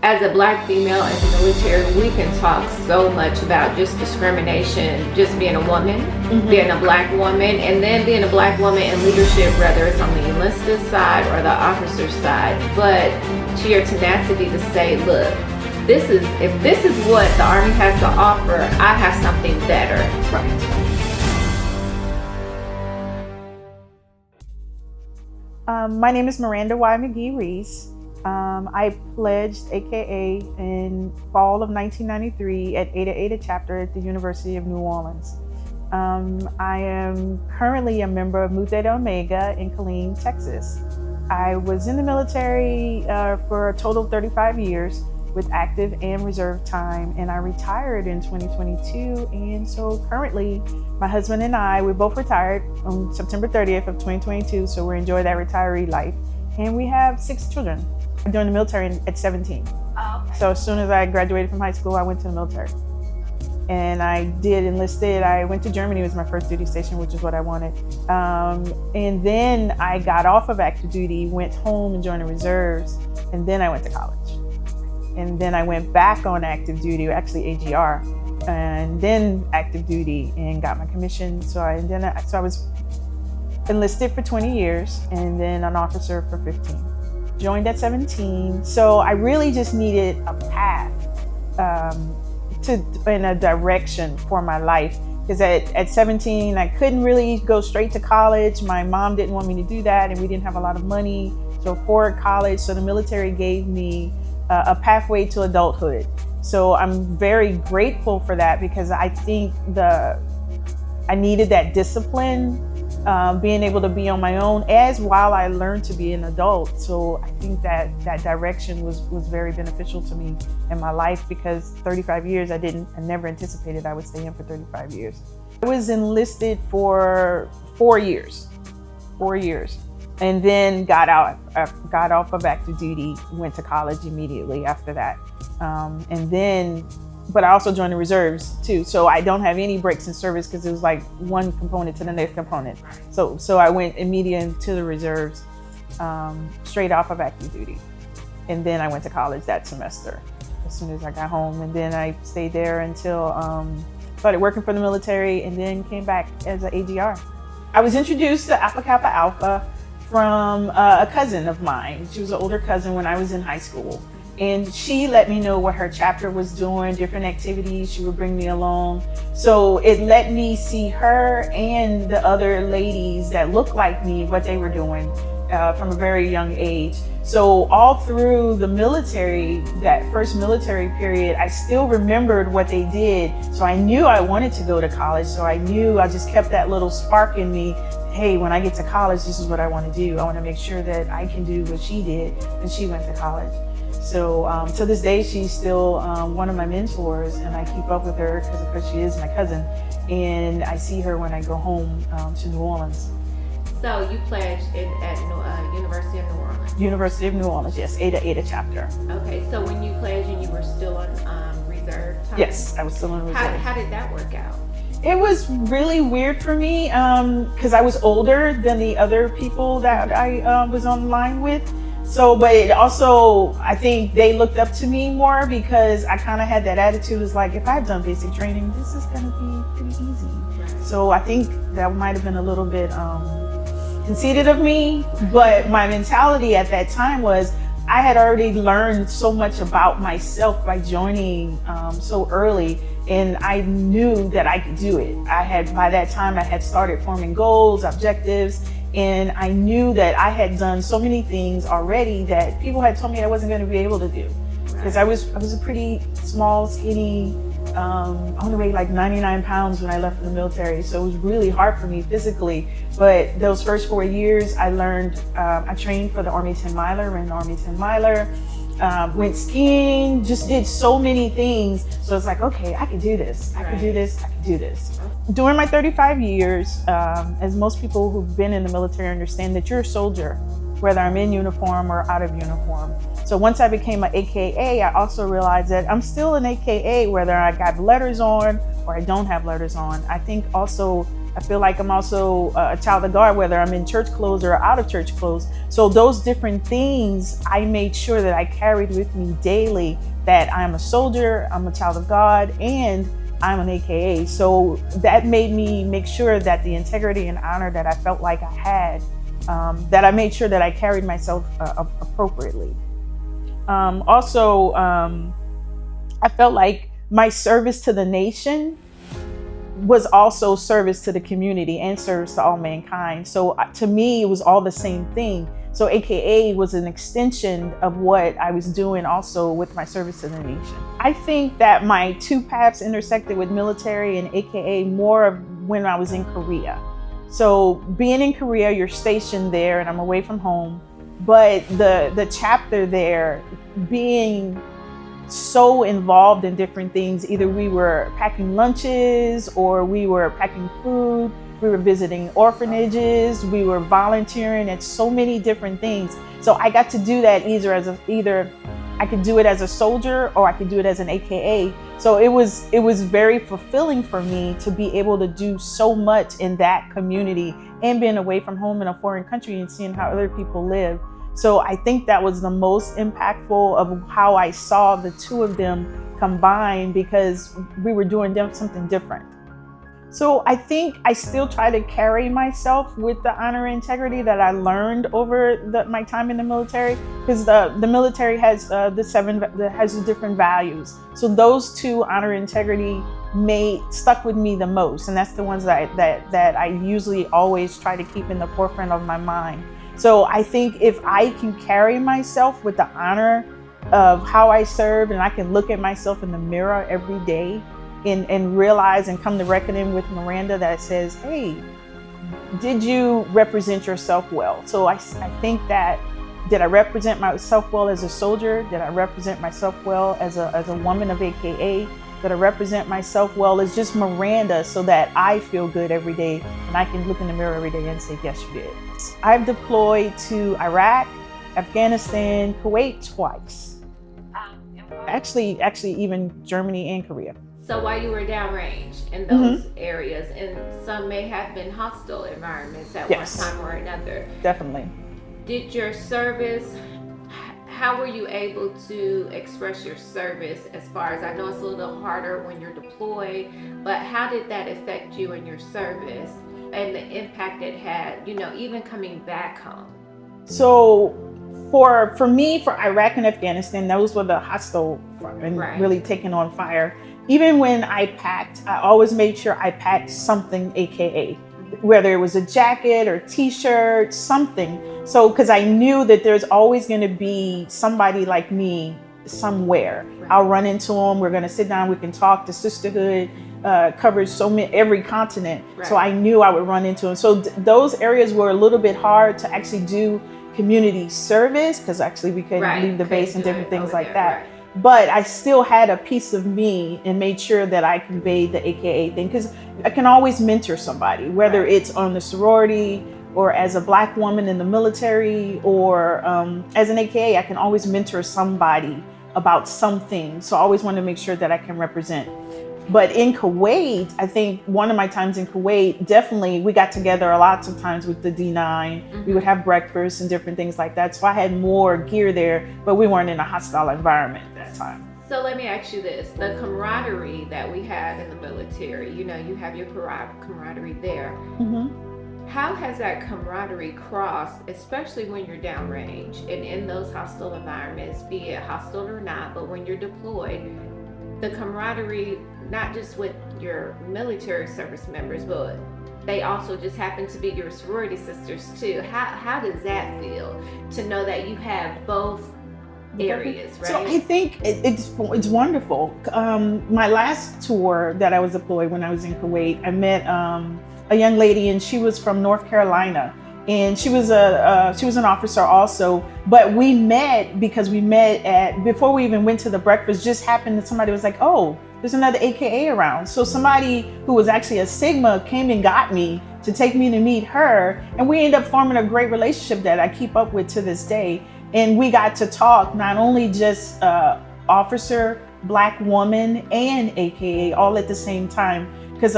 As a Black female in the military, we can talk so much about just discrimination, just being a woman, being a Black woman, and then being a Black woman in leadership, whether it's on the enlisted side or the officer side. But to your tenacity to say, look, if this is what the Army has to offer, I have something better. My name is Miranda Magee-Reese. I pledged AKA in fall of 1993 at Eta chapter at the University of New Orleans. I am currently a member of Mu Theta Omega in Killeen, Texas. I was in the military for a total of 35 years with active and reserve time, and I retired in 2022. And so currently, my husband and I, we both retired on September 30th of 2022, so we're enjoying that retiree life. And we have 6 children. I joined the military at 17. Oh, okay. So as soon as I graduated from high school, I went to the military. And I did enlisted. I went to Germany, it was my first duty station, which is what I wanted. And then I got off of active duty, went home and joined the reserves, and then I went to college. And then I went back on active duty, actually AGR, and then active duty and got my commission. So I was enlisted for 20 years and then an officer for 15. Joined at 17. So I really just needed a path in a direction for my life. Because at 17, I couldn't really go straight to college. My mom didn't want me to do that, and we didn't have a lot of money to afford college. So the military gave me a pathway to adulthood. So I'm very grateful for that, because I think I needed that discipline, being able to be on my own while I learned to be an adult. So I think that direction was very beneficial to me in my life, because 35 years, I never anticipated I would stay in for 35 years. I was enlisted for 4 years, and then got off of active duty, went to college immediately after that. But I also joined the reserves too. So I don't have any breaks in service, because it was like one component to the next component. So I went immediately into the reserves, straight off of active duty. And then I went to college that semester as soon as I got home. And then I stayed there until started working for the military, and then came back as an AGR. I was introduced to Alpha Kappa Alpha from a cousin of mine. She was an older cousin when I was in high school. And she let me know what her chapter was doing, different activities. She would bring me along. So it let me see her and the other ladies that looked like me, what they were doing from a very young age. So all through the military, that first military period, I still remembered what they did. So I knew I wanted to go to college. So I knew I just kept that little spark in me. Hey, when I get to college, this is what I want to do. I want to make sure that I can do what she did when she went to college. So to this day, she's still one of my mentors, and I keep up with her because, of course, she is my cousin. And I see her when I go home to New Orleans. So you pledged at University of New Orleans? University of New Orleans, yes, Eta chapter. Okay, so when you pledged and you were still on reserve time? Yes, I was still on reserve. How did that work out? It was really weird for me because I was older than the other people that I was on line with. So, but it also, I think they looked up to me more, because I kind of had that attitude. It's like, if I've done basic training, this is going to be pretty easy. Right. So I think that might have been a little bit conceited of me, but my mentality at that time was, I had already learned so much about myself by joining so early, and I knew that I could do it. By that time, I had started forming goals, objectives, and I knew that I had done so many things already that people had told me I wasn't going to be able to do. Because I was a pretty small, skinny, I only weighed like 99 pounds when I left the military. So it was really hard for me physically. But those first 4 years, I learned, I trained for the Army 10 miler, ran the Army 10 miler, went skiing, just did so many things. So it's like, okay, I can do this. I can do this. I can do this. During my 35 years, as most people who've been in the military understand, that you're a soldier, whether I'm in uniform or out of uniform. So once I became an AKA, I also realized that I'm still an AKA, whether I got letters on or I don't have letters on. I think also I feel like I'm also a child of God, whether I'm in church clothes or out of church clothes. So those different things, I made sure that I carried with me daily, that I'm a soldier, I'm a child of God, and I'm an AKA. So that made me make sure that the integrity and honor that I felt like I had, that I made sure that I carried myself appropriately. I felt like my service to the nation was also service to the community and service to all mankind. So to me, it was all the same thing. So AKA was an extension of what I was doing also with my service to the nation. I think that my two paths intersected with military and AKA more of when I was in Korea. So being in Korea, you're stationed there and I'm away from home, but the chapter there, being so involved in different things. Either we were packing lunches or we were packing food, we were visiting orphanages, we were volunteering at so many different things. So I got to do that either I could do it as a soldier or I could do it as an AKA. So it was very fulfilling for me to be able to do so much in that community and being away from home in a foreign country and seeing how other people live. So I think that was the most impactful of how I saw the two of them combine, because we were doing something different. So I think I still try to carry myself with the honor and integrity that I learned over my time in the military, because the military has the different values. So those two, honor and integrity, stuck with me the most, and that's the ones that I usually always try to keep in the forefront of my mind. So I think if I can carry myself with the honor of how I serve, and I can look at myself in the mirror every day and realize and come to reckoning with Miranda that says, hey, did you represent yourself well? So I think that, did I represent myself well as a soldier? Did I represent myself well as a woman of AKA? Did I represent myself well as just Miranda, so that I feel good every day and I can look in the mirror every day and say, yes, you did. I've deployed to Iraq, Afghanistan, Kuwait twice. Actually even Germany and Korea. So while you were downrange in those areas, and some may have been hostile environments at one time or another. Definitely. Did your service, how were you able to express your service as far as, I know it's a little harder when you're deployed, but how did that affect you in your service and the impact it had, even coming back home? So for me, for Iraq and Afghanistan, those were the hostile and really taking on fire. Even when I packed, I always made sure I packed something AKA, whether it was a jacket or t-shirt, something. So, because I knew that there's always going to be somebody like me somewhere. Right. I'll run into them. We're going to sit down. We can talk. The sisterhood covers every continent. Right. So I knew I would run into them. So those areas were a little bit hard to actually do community service, because actually we couldn't leave the base and different things like that. Right. But I still had a piece of me and made sure that I conveyed the AKA thing, because I can always mentor somebody, whether it's on the sorority or as a Black woman in the military or as an AKA, I can always mentor somebody about something. So I always want to make sure that I can represent. But in Kuwait, I think one of my times in Kuwait, definitely we got together lots of times with the D9. Mm-hmm. We would have breakfast and different things like that. So I had more gear there, but we weren't in a hostile environment at that time. So let me ask you this, the camaraderie that we have in the military, you have your camaraderie there. Mm-hmm. How has that camaraderie crossed, especially when you're downrange and in those hostile environments, be it hostile or not, but when you're deployed, the camaraderie, not just with your military service members, but they also just happen to be your sorority sisters too. How does that feel to know that you have both areas, right? So I think it's wonderful. My last tour that I was deployed when I was in Kuwait, I met a young lady, and she was from North Carolina. And she was an officer also, but we met because before we even went to the breakfast, just happened that somebody was like, oh, there's another AKA around. So somebody who was actually a Sigma came and got me to take me to meet her. And we ended up forming a great relationship that I keep up with to this day. And we got to talk, not only just officer, Black woman, and AKA all at the same time. Because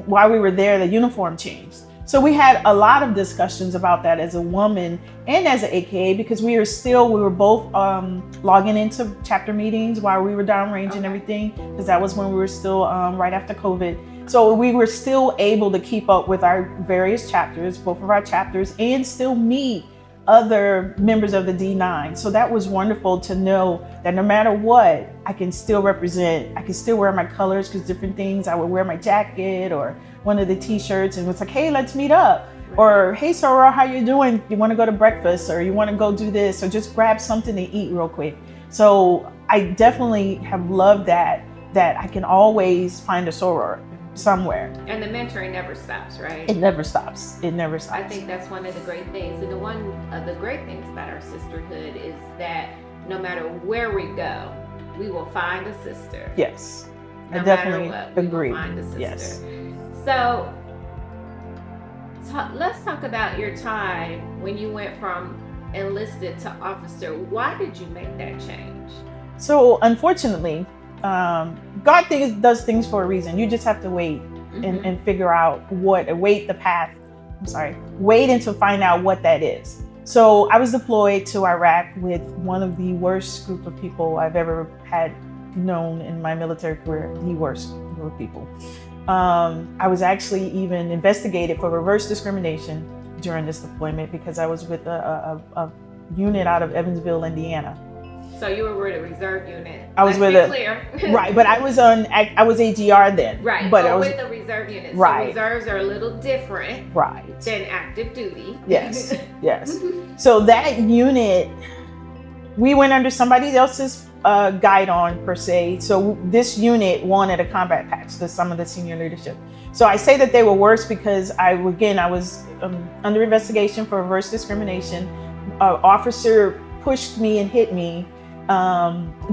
while we were there, the uniform changed. So we had a lot of discussions about that as a woman and as an AKA, because we were both logging into chapter meetings while we were downrange and everything, because that was when we were still right after COVID. So we were still able to keep up with our various chapters, both of our chapters, and still meet other members of the D9. So that was wonderful to know that no matter what, I can still represent, I can still wear my colors, because different things, I would wear my jacket or one of the t-shirts and it's like, hey, let's meet up. Or, hey, Soror, how you doing? You want to go to breakfast, or you want to go do this, or just grab something to eat real quick. So I definitely have loved that I can always find a soror somewhere. And the mentoring never stops, right? It never stops. It never stops. I think that's one of the great things. And one of the great things about our sisterhood is that no matter where we go, we will find a sister. Yes. No I definitely matter what, agree. We will find a sister. Yes. So let's talk about your time when you went from enlisted to officer. Why did you make that change? So unfortunately, God does things for a reason. You just have to wait and figure out wait until find out what that is. So I was deployed to Iraq with one of the worst group of people I've ever had known in my military career, the worst group of people. I was actually even investigated for reverse discrimination during this deployment because I was with a unit out of Evansville, Indiana. So you were with a reserve unit. I was with right, but I was AGR then. Right, but I was with the reserve unit. Right. So reserves are a little different. Right. Than active duty. Yes, yes. So that unit, we went under somebody else's guide on per se. So this unit wanted a combat patch, some of the senior leadership. So I say that they were worse because I was under investigation for reverse discrimination. Officer pushed me and hit me.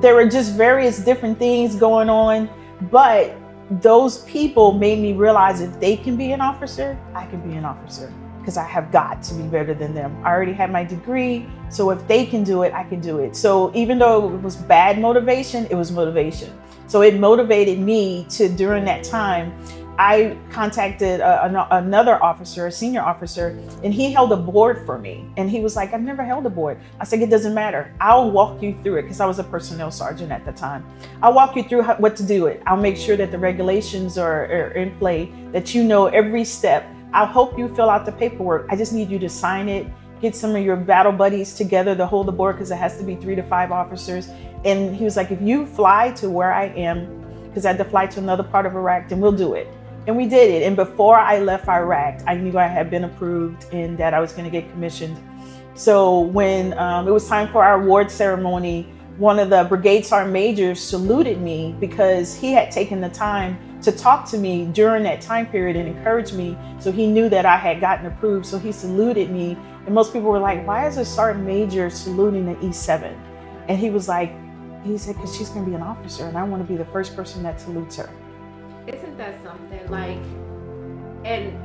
There were just various different things going on, but those people made me realize if they can be an officer, I can be an officer, because I have got to be better than them. I already have my degree, so if they can do it, I can do it. So even though it was bad motivation, it was motivation. So it motivated me to, during that time, I contacted another officer, a senior officer, and he held a board for me. And he was like, I've never held a board. I said, it doesn't matter. I'll walk you through it, because I was a personnel sergeant at the time. I'll walk you through what to do it. I'll make sure that the regulations are in play, that you know every step. I'll help you fill out the paperwork. I just need you to sign it, get some of your battle buddies together to hold the board, because it has to be 3 to 5 officers. And he was like, if you fly to where I am, because I had to fly to another part of Iraq, then we'll do it. And we did it. And before I left Iraq, I knew I had been approved and that I was going to get commissioned. So when it was time for our award ceremony, one of the brigade sergeant majors saluted me because he had taken the time to talk to me during that time period and encourage me. So he knew that I had gotten approved. So he saluted me. And most people were like, why is a sergeant major saluting an E7? And he said, because she's going to be an officer and I want to be the first person that salutes her. Isn't that something? Like, and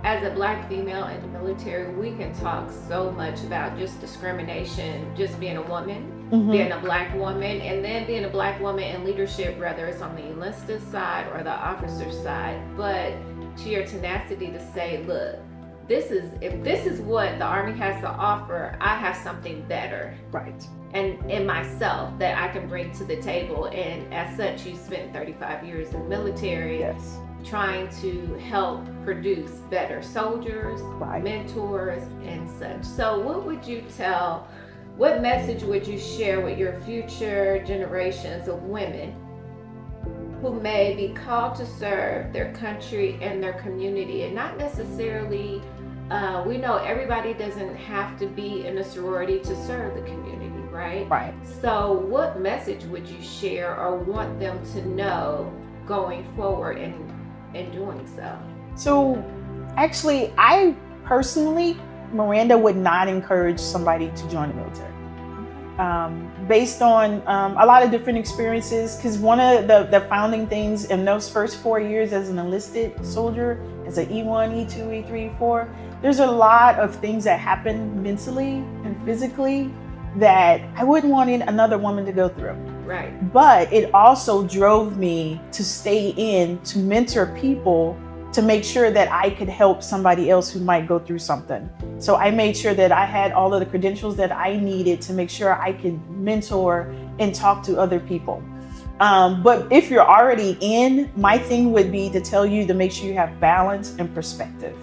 as a Black female in the military, we can talk so much about just discrimination, just being a woman, being a Black woman, and then being a Black woman in leadership, whether it's on the enlisted side or the officer side. But to your tenacity to say, look, if this is what the Army has to offer, I have something better. Right. And in myself that I can bring to the table. And as such, you spent 35 years in the military. Yes. Trying to help produce better soldiers, right. mentors, and such. So what message would you share with your future generations of women who may be called to serve their country and their community, and not necessarily, we know everybody doesn't have to be in a sorority to serve the community, right? Right. So what message would you share or want them to know going forward in doing so? So actually, I personally, Miranda, would not encourage somebody to join the military. Based on a lot of different experiences, because one of the founding things in those first 4 years as an enlisted soldier, as an E1, E2, E3, E4, there's a lot of things that happen mentally and physically that I wouldn't want another woman to go through. Right. But it also drove me to stay in, to mentor people, to make sure that I could help somebody else who might go through something. So I made sure that I had all of the credentials that I needed to make sure I could mentor and talk to other people. But if you're already in, my thing would be to tell you to make sure you have balance and perspective.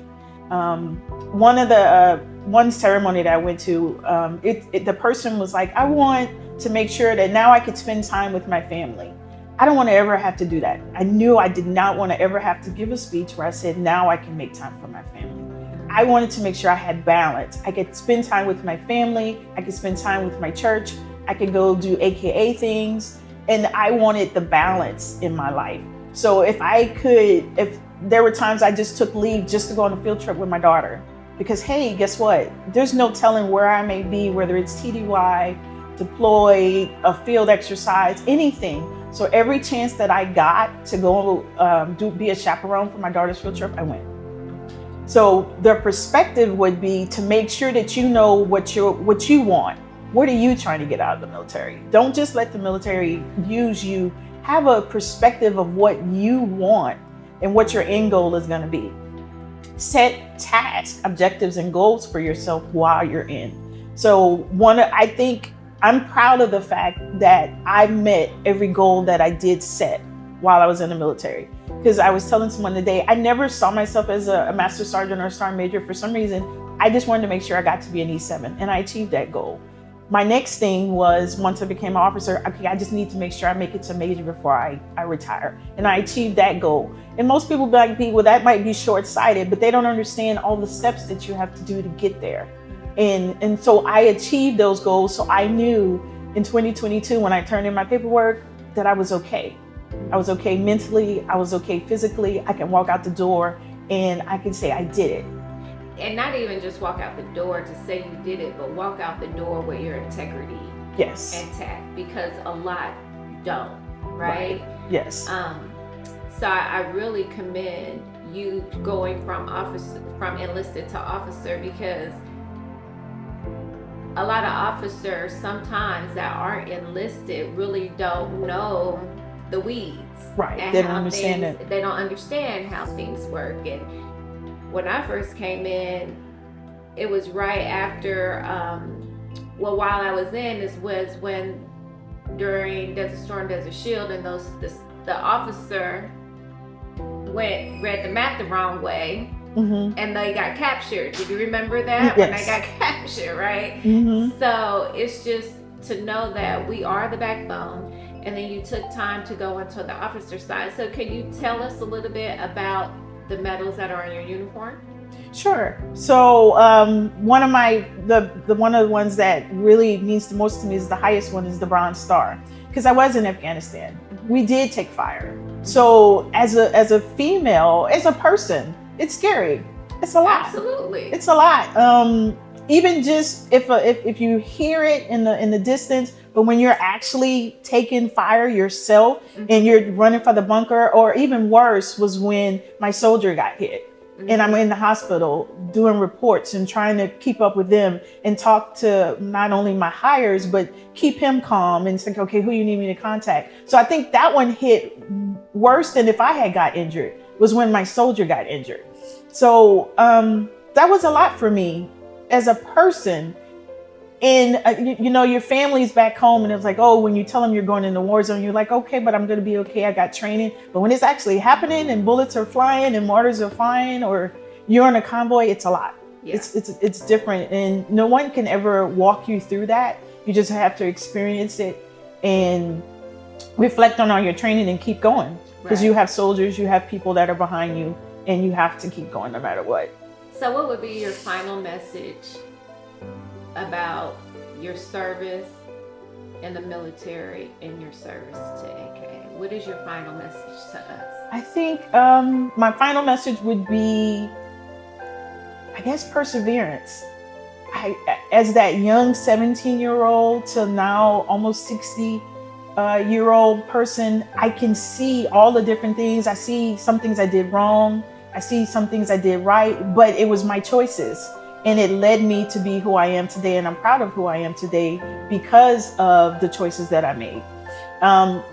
One ceremony that I went to, the person was like, I want to make sure that now I could spend time with my family. I don't want to ever have to do that. I knew I did not want to ever have to give a speech where I said, now I can make time for my family. I wanted to make sure I had balance. I could spend time with my family. I could spend time with my church. I could go do AKA things. And I wanted the balance in my life. So if there were times I just took leave just to go on a field trip with my daughter, because, hey, guess what? There's no telling where I may be, whether it's TDY, deploy, a field exercise, anything. So every chance that I got to go be a chaperone for my daughter's field trip, I went. So the perspective would be to make sure that you know what you want. What are you trying to get out of the military? Don't just let the military use you. Have a perspective of what you want and what your end goal is going to be. Set tasks, objectives, and goals for yourself while you're in. So I think I'm proud of the fact that I met every goal that I did set while I was in the military. Because I was telling someone today, I never saw myself as a master sergeant or a sergeant major. For some reason, I just wanted to make sure I got to be an E7, and I achieved that goal. My next thing was, once I became an officer, okay, I just need to make sure I make it to Major before I retire. And I achieved that goal. And most people be like, well, that might be short-sighted, but they don't understand all the steps that you have to do to get there. And so I achieved those goals. So I knew in 2022, when I turned in my paperwork, that I was okay. I was okay mentally. I was okay physically. I can walk out the door and I can say I did it. And not even just walk out the door to say you did it, but walk out the door with your integrity intact, because a lot don't, right? Yes. So I really commend you going from enlisted to officer, because a lot of officers sometimes that aren't enlisted really don't know the weeds. Right. And they don't understand it. They don't understand how things work. And when I first came in, it was right after, while I was in, was when during Desert Storm, Desert Shield, and the officer read the map the wrong way, and they got captured. Did you remember that? Yes. When they got captured, right? So it's just to know that we are the backbone, and then you took time to go into the officer side. So can you tell us a little bit about the medals that are in your uniform? Sure. So one of the ones that really means the most to me is the highest one is the Bronze Star, because I was in Afghanistan. We did take fire. So as a female, as a person, it's scary. It's a lot. Absolutely. It's a lot. Even just if you hear it in the distance, but when you're actually taking fire yourself and you're running for the bunker, or even worse was when my soldier got hit. And I'm in the hospital doing reports and trying to keep up with them and talk to not only my hires, but keep him calm and think, okay, who you need me to contact? So I think that one hit worse than if I had got injured, was when my soldier got injured. So that was a lot for me as a person. And your family's back home, and it's like, oh, when you tell them you're going in the war zone, you're like, okay, but I'm going to be okay. I got training. But when it's actually happening and bullets are flying and mortars are flying, or you're on a convoy, it's a lot. Yeah. It's different, and no one can ever walk you through that. You just have to experience it and reflect on all your training and keep going, because you have soldiers, you have people that are behind you, and you have to keep going no matter what. So what would be your final message about your service in the military and your service to AKA? What is your final message to us? I think my final message would be, I guess, perseverance. As that young 17-year-old to now almost 60-year-old person, I can see all the different things. I see some things I did wrong. I see some things I did right, but it was my choices. And it led me to be who I am today. And I'm proud of who I am today because of the choices that I made.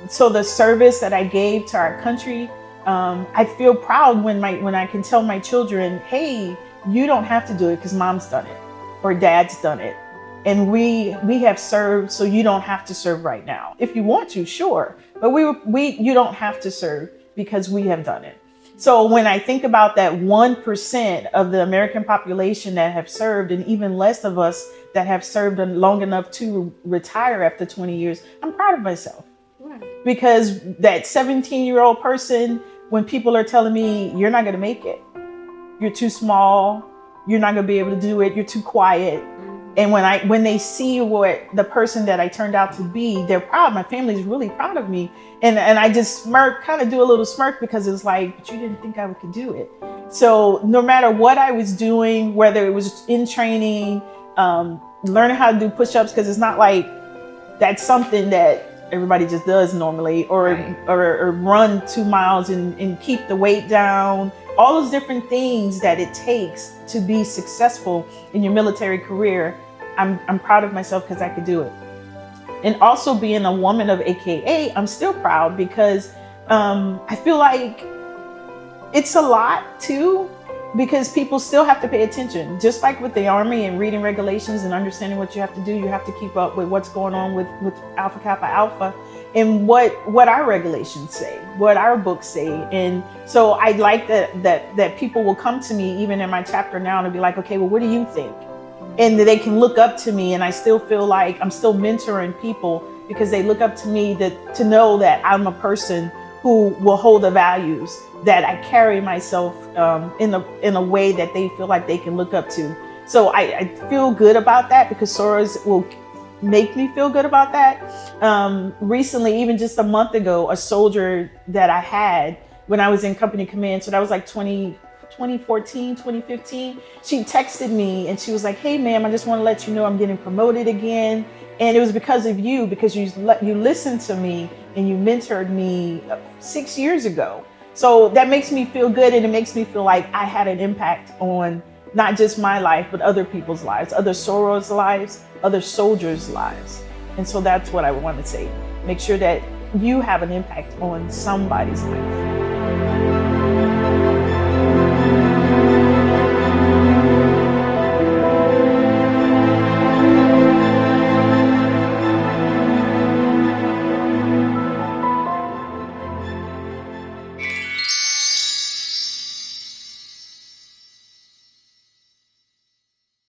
So the service that I gave to our country, I feel proud when I can tell my children, hey, you don't have to do it because mom's done it or dad's done it. And we have served, so you don't have to serve right now. If you want to, sure. But you don't have to serve because we have done it. So when I think about that 1% of the American population that have served, and even less of us that have served long enough to retire after 20 years, I'm proud of myself. Right. Because that 17-year-old person, when people are telling me, you're not going to make it, you're too small, you're not going to be able to do it, you're too quiet. And when they see what the person that I turned out to be, they're proud. My family's really proud of me. And I just smirk, kind of do a little smirk, because it's like, but you didn't think I could do it. So no matter what I was doing, whether it was in training, learning how to do push-ups, because it's not like that's something that everybody just does normally, or right. or run 2 miles and keep the weight down. All those different things that it takes to be successful in your military career, I'm proud of myself because I could do it. And also being a woman of AKA, I'm still proud because I feel like it's a lot too, because people still have to pay attention. Just like with the Army and reading regulations and understanding what you have to do, you have to keep up with what's going on with Alpha Kappa Alpha and what our regulations say, what our books say. And so I like that people will come to me, even in my chapter now, and be like, okay, well, what do you think? And they can look up to me, and I still feel like I'm still mentoring people because they look up to me to know that I'm a person who will hold the values that I carry myself in a way that they feel like they can look up to. So I feel good about that because sorors will make me feel good about that. Recently, even just a month ago, a soldier that I had when I was in company command, so that was like 2014, 2015, she texted me and she was like, hey ma'am, I just want to let you know I'm getting promoted again. And it was because of you, because you listened to me and you mentored me 6 years ago. So that makes me feel good, and it makes me feel like I had an impact on not just my life, but other people's lives, other sorors' lives, other soldiers' lives. And so that's what I want to say. Make sure that you have an impact on somebody's life.